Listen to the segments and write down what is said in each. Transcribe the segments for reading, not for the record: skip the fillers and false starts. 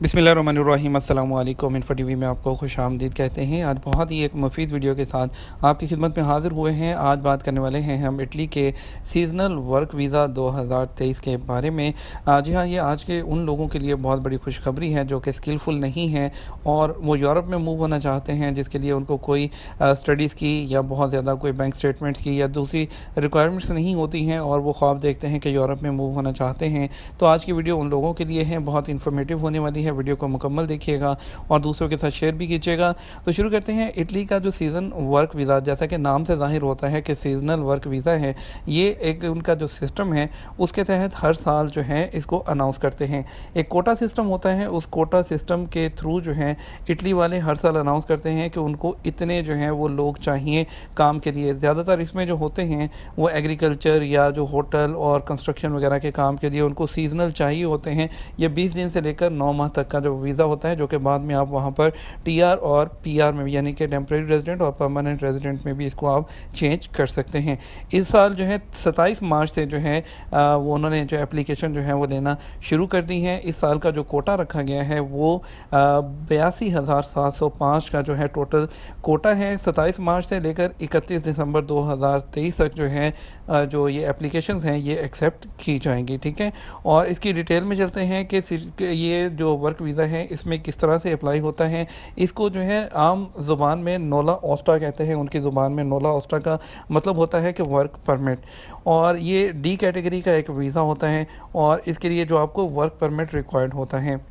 बिस्मिल्लाहिर्रहमानिर्रहीम अस्सलामु अलैकुम। इन्फो टीवी में आपको खुशामदीद कहते हैं। आज बहुत ही एक मुफीद वीडियो के साथ आपकी खिदमत में हाज़िर हुए हैं। आज बात करने वाले हैं हम इटली के सीज़नल वर्क वीज़ा 2023 के बारे में। जी हाँ, ये आज के उन लोगों के लिए बहुत बड़ी खुशखबरी है जो कि स्किलफुल नहीं हैं और वो यूरोप में मूव होना चाहते हैं, जिसके लिए उनको कोई स्टडीज़ की या बहुत ज़्यादा कोई बैंक स्टेटमेंट्स की या दूसरी रिक्वायरमेंट्स नहीं होती हैं और वो ख्वाब देखते हैं कि यूरोप में मूव होना चाहते हैं। तो आज की वीडियो उन लोगों के लिए है, बहुत इन्फॉर्मेटिव होने वाली है। वीडियो को मुकम्मल देखिएगा और दूसरों के साथ शेयर भी कीजिएगा। तो शुरू करते हैं। इटली का जो सीज़न वर्क वीज़ा, जैसा कि नाम से ज़ाहिर होता है कि सीजनल वर्क वीज़ा है, ये एक उनका जो सिस्टम है उसके तहत हर साल जो है इसको अनाउंस करते हैं। एक कोटा सिस्टम होता है, उस कोटा सिस्टम के थ्रू जो है इटली वाले हर साल अनाउंस करते हैं कि उनको इतने जो हैं वो लोग चाहिए काम के लिए। ज़्यादातर इसमें जो होते हैं वो एग्रीकल्चर या जो होटल और कंस्ट्रक्शन वगैरह के काम के लिए उनको सीजनल चाहिए होते हैं। ये 20 दिन से लेकर 9 माह तक का जो वीज़ा होता है, जो कि बाद में आप वहाँ पर टीआर और पीआर में भी, यानी कि टेम्परेरी रेजिडेंट और परमानेंट रेजिडेंट में भी इसको आप चेंज कर सकते हैं। इस साल जो है 27 मार्च से जो है वो उन्होंने जो एप्लीकेशन जो है वो लेना शुरू कर दी है। इस साल का जो कोटा रखा गया है वो 82,705 का जो है टोटल कोटा है। 27 मार्च से लेकर 31 दिसंबर 2023 तक जो है जो ये एप्लीकेशंस हैं ये एक्सेप्ट की जाएंगी। ठीक है, और इसकी डिटेल में चलते हैं कि ये जो वर्क वीज़ा है इसमें किस तरह से अप्लाई होता है। इसको जो है आम ज़ुबान में नोला ओस्टा कहते हैं, उनकी ज़ुबान में नोला ओस्टा का मतलब होता है कि वर्क परमिट, और ये डी कैटेगरी का एक वीज़ा होता है और इसके लिए जो आपको वर्क परमिट रिक्वायर्ड होता है,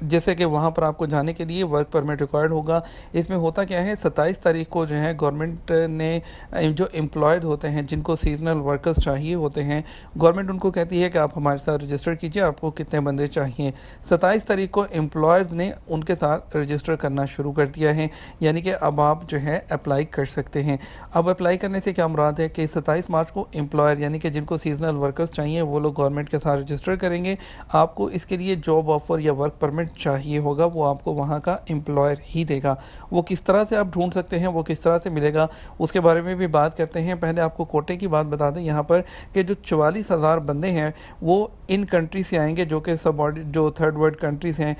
जैसे कि वहाँ पर आपको जाने के लिए वर्क परमिट रिक्वायर्ड होगा। इसमें होता क्या है, 27 तारीख को जो है गवर्नमेंट ने जो एम्प्लॉयड होते हैं, जिनको सीजनल वर्कर्स चाहिए होते हैं, गवर्नमेंट उनको कहती है कि आप हमारे साथ रजिस्टर कीजिए, आपको कितने बंदे चाहिए। 27 तारीख को एम्प्लॉयर्स ने उनके साथ रजिस्टर करना शुरू कर दिया है, यानी कि अब आप जो है अप्लाई कर सकते हैं। अब अप्लाई करने से क्या मुराद है कि 27 मार्च को एम्प्लॉयर यानी कि जिनको सीजनल वर्कर्स चाहिए वो लोग गवर्नमेंट के साथ रजिस्टर करेंगे। आपको इसके लिए जॉब ऑफ़र या वर्क परमिट चाहिए होगा, वो आपको वहाँ का एम्प्लॉयर ही देगा। वो किस तरह से आप ढूंढ सकते हैं, वो किस तरह से मिलेगा, उसके बारे में भी बात करते हैं। पहले आपको कोटे की बात बता दें यहाँ पर कि जो 44,000 बंदे हैं वो इन कंट्री से आएंगे जो कि जो थर्ड वर्ल्ड कंट्रीज़ हैं,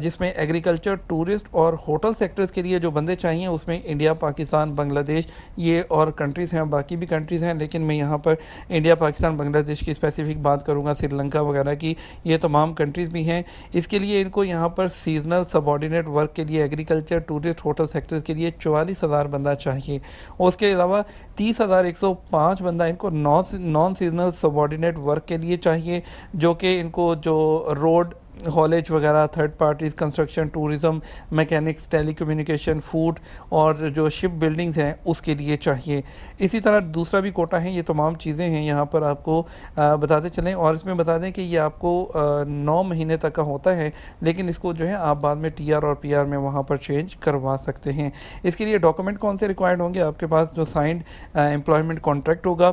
जिसमें एग्रीकल्चर, टूरिस्ट और होटल सेक्टर्स के लिए जो बंदे चाहिए उसमें इंडिया, पाकिस्तान, बांग्लादेश ये और कंट्रीज़ हैं, बाकी भी कंट्रीज़ हैं, लेकिन मैं यहाँ पर इंडिया, पाकिस्तान, बांग्लादेश की स्पेसिफिक बात करूँगा, श्रीलंका वगैरह की, ये तमाम कंट्रीज़ भी हैं। इसके लिए इनको यहाँ पर सीजनल सबऑर्डिनेट वर्क के लिए एग्रीकल्चर, टूरिस्ट, होटल सेक्टर्स के लिए 44,000 बंदा चाहिए। और उसके अलावा 30,105 बंदा इनको नॉन सीजनल सबऑर्डिनेट वर्क के लिए चाहिए, जो कि इनको जो रोड हॉलेज वगैरह, third parties, construction, tourism, mechanics, telecommunication, food और जो शिप बिल्डिंग्स हैं उसके लिए चाहिए। इसी तरह दूसरा भी कोटा है। ये तमाम चीज़ें हैं यहाँ पर आपको बताते चलें, और इसमें बता दें कि ये आपको 9 महीने तक का होता है, लेकिन इसको जो है आप बाद में टीआर और पीआर में वहाँ पर चेंज करवा सकते हैं। इसके लिए डॉक्यूमेंट कौन से रिक्वायर्ड होंगे, आपके पास जो साइंड एम्प्लॉयमेंट कॉन्ट्रैक्ट होगा,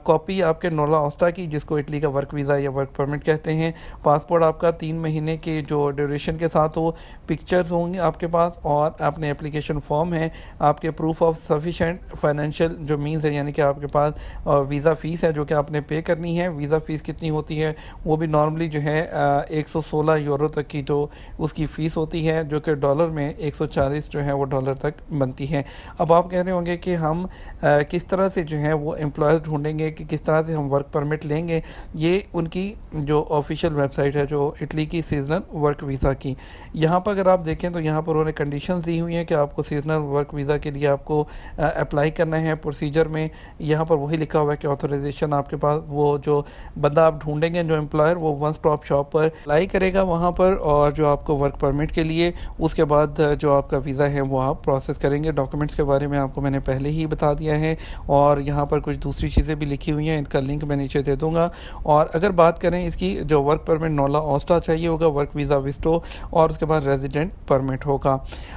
कॉपी आपके नोला ओस्टा की, जिसको इटली का वर्क वीज़ा या वर्क परमिट कहते हैं, पासपोर्ट आपका 3 महीने के जो ड्यूरेशन के साथ हो, पिक्चर्स होंगे आपके पास, और अपने एप्लीकेशन फॉर्म है, आपके प्रूफ ऑफ सफिशेंट फाइनेंशियल जो मीन्स है, यानी कि आपके पास वीज़ा फ़ीस है जो कि आपने पे करनी है। वीज़ा फ़ीस कितनी होती है, वो भी नॉर्मली जो है 116 यूरो तक की जो उसकी फ़ीस होती है, जो कि डॉलर में 140 जो है वो डॉलर तक बनती है। अब आप कह रहे होंगे कि हम किस तरह से जो है वो एम्प्लॉयज़ ढूंढेंगे, कि किस तरह से हम वर्क परमिट लेंगे। ये उनकी जो ऑफिशियल वेबसाइट है जो इटली की सीजनल वर्क वीज़ा की, यहाँ पर अगर आप देखें तो यहाँ पर उन्होंने कंडीशंस दी हुई हैं कि आपको सीजनल वर्क वीज़ा के लिए आपको अप्लाई करना है। प्रोसीजर में यहाँ पर वही लिखा हुआ है कि ऑथराइजेशन आपके पास, वो जो बंदा आप ढूंढेंगे, जो एम्प्लॉयर, वो वन स्टॉप शॉप पर अप्लाई करेगा वहाँ पर, और जो आपको वर्क परमिट के लिए उसके बाद जो आपका वीज़ा है वो आप प्रोसेस करेंगे। डॉक्यूमेंट्स के बारे में आपको मैंने पहले ही बता दिया है, और यहाँ पर कुछ दूसरी चीज़ें भी लिखी हुई हैं, इनका लिंक मैं नीचे दे दूँगा। और अगर बात करें इसकी, जो वर्क परमिट नोला ओस्टा चाहिए होगा, वर्क वीज़ा विस्टो, और उसके बाद रेजिडेंट परमिट होगा।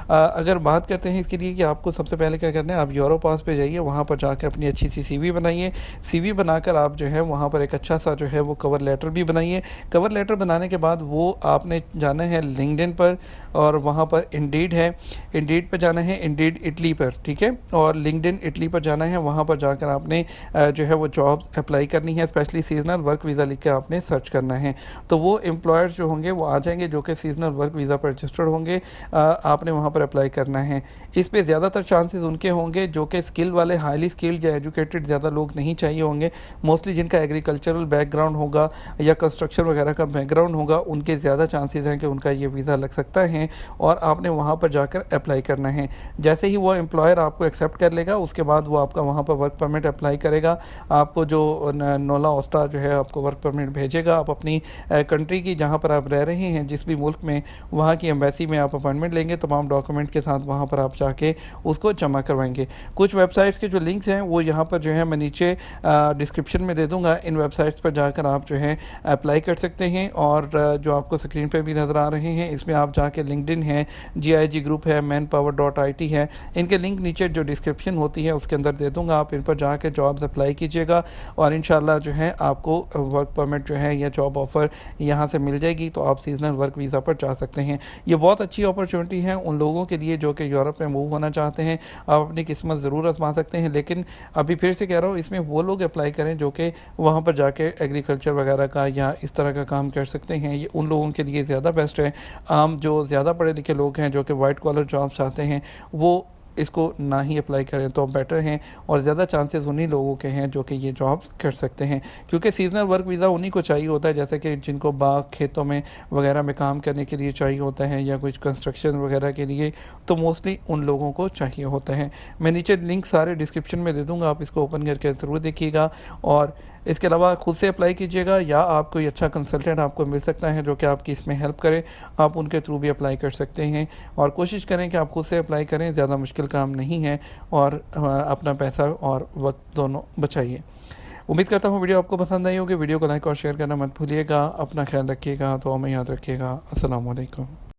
अगर बात करते हैं इसके लिए कि आपको सबसे पहले क्या करना है, आप यूरोपास पे जाइए, वहाँ पर जाकर अपनी अच्छी सी सीवी बनाइए। सीवी बनाकर आप जो है वहाँ पर एक अच्छा सा जो है वो कवर लेटर भी बनाइए। कवर लेटर बनाने के बाद वो आपने जाना है लिंक्डइन पर, और वहाँ पर इंडीड है, इंडीड पर जाना है, इंडीड इटली पर, ठीक है, और लिंक्डइन इटली पर जाना है। वहाँ पर जाकर आपने जो है वो जॉब अप्लाई करनी है, स्पेशली सीजनल वर्क वीज़ा लिख के आपने सर्च करना है। तो वो एम्प्लॉयर एम्प्लॉयर्स जो होंगे वो आ जाएंगे जो कि सीजनल वर्क वीज़ा पर रजिस्टर्ड होंगे, आपने वहाँ पर अप्लाई करना है। इस पे ज़्यादातर चांसेस उनके होंगे जो कि स्किल वाले, हाईली स्किल्ड या एजुकेटेड ज़्यादा लोग नहीं चाहिए होंगे। मोस्टली जिनका एग्रीकल्चरल बैकग्राउंड होगा या कंस्ट्रक्शन वगैरह का बैकग्राउंड होगा, उनके ज़्यादा चांसेस हैं कि उनका ये वीज़ा लग सकता है और आपने वहाँ पर जाकर अप्लाई करना है। जैसे ही वो एम्प्लॉयर आपको एक्सेप्ट कर लेगा उसके बाद वो आपका वहाँ पर वर्क परमिट अप्लाई करेगा। आपको जो नोला ओस्टा जो है आपको वर्क परमिट भेजेगा। आप अपनी कंट्री की जहाँ पर आप रह रहे हैं, जिस भी मुल्क में, वहाँ की एम्बेसी में आप अपॉइंटमेंट लेंगे, तमाम डॉक्यूमेंट के साथ वहाँ पर आप जाके उसको जमा करवाएंगे। कुछ वेबसाइट्स के जो लिंक्स हैं वो यहाँ पर जो है मैं नीचे डिस्क्रिप्शन में दे दूँगा। इन वेबसाइट्स पर जाकर आप जो है अप्लाई कर सकते हैं और जो आपको स्क्रीन पर भी नज़र आ रहे हैं इसमें आप जाके लिंक्डइन है, GIG ग्रुप है, manpower.it है, इनके लिंक नीचे जो डिस्क्रिप्शन होती है उसके अंदर दे दूँगा। आप इन पर जाकर जॉब्स अप्लाई कीजिएगा और इंशाल्लाह जो है आपको वर्क परमिट जो है या जॉब ऑफ़र यहाँ से मिल जाएगी, तो आप सीजनल वर्क वीज़ा पर जा सकते हैं। ये बहुत अच्छी अपॉर्चुनिटी है उन लोगों के लिए जो कि यूरोप में मूव होना चाहते हैं। आप अपनी किस्मत ज़रूर आजमा सकते हैं, लेकिन अभी फिर से कह रहा हूँ, इसमें वो लोग अप्लाई करें जो कि वहाँ पर जाके एग्रीकल्चर वगैरह का या इस तरह का काम कर सकते हैं। ये उन लोगों के लिए ज़्यादा बेस्ट है। आम जो ज़्यादा पढ़े लिखे लोग हैं जो कि वाइट कॉलर जॉब चाहते हैं, वो इसको ना ही अप्लाई करें तो बेटर हैं और ज़्यादा चांसेस उन्हीं लोगों के हैं जो कि ये जॉब्स कर सकते हैं, क्योंकि सीजनल वर्क वीज़ा उन्हीं को चाहिए होता है, जैसे कि जिनको बाग खेतों में वगैरह में काम करने के लिए चाहिए होता है या कुछ कंस्ट्रक्शन वगैरह के लिए, तो मोस्टली उन लोगों को चाहिए होता है। मैं नीचे लिंक सारे डिस्क्रिप्शन में दे दूँगा, आप इसको ओपन करके ज़रूर देखिएगा और इसके अलावा खुद से अप्लाई कीजिएगा या आप कोई अच्छा कंसल्टेंट आपको मिल सकता है जो कि आपकी इसमें हेल्प करे, आप उनके थ्रू भी अप्लाई कर सकते हैं और कोशिश करें कि आप खुद से अप्लाई करें। ज़्यादा मुश्किल काम नहीं है और अपना पैसा और वक्त दोनों बचाइए। उम्मीद करता हूँ वीडियो आपको पसंद आई होगी। वीडियो को लाइक और शेयर करना मत भूलिएगा। अपना ख्याल रखिएगा, तो हमें याद रखिएगा। अस्सलाम वालेकुम।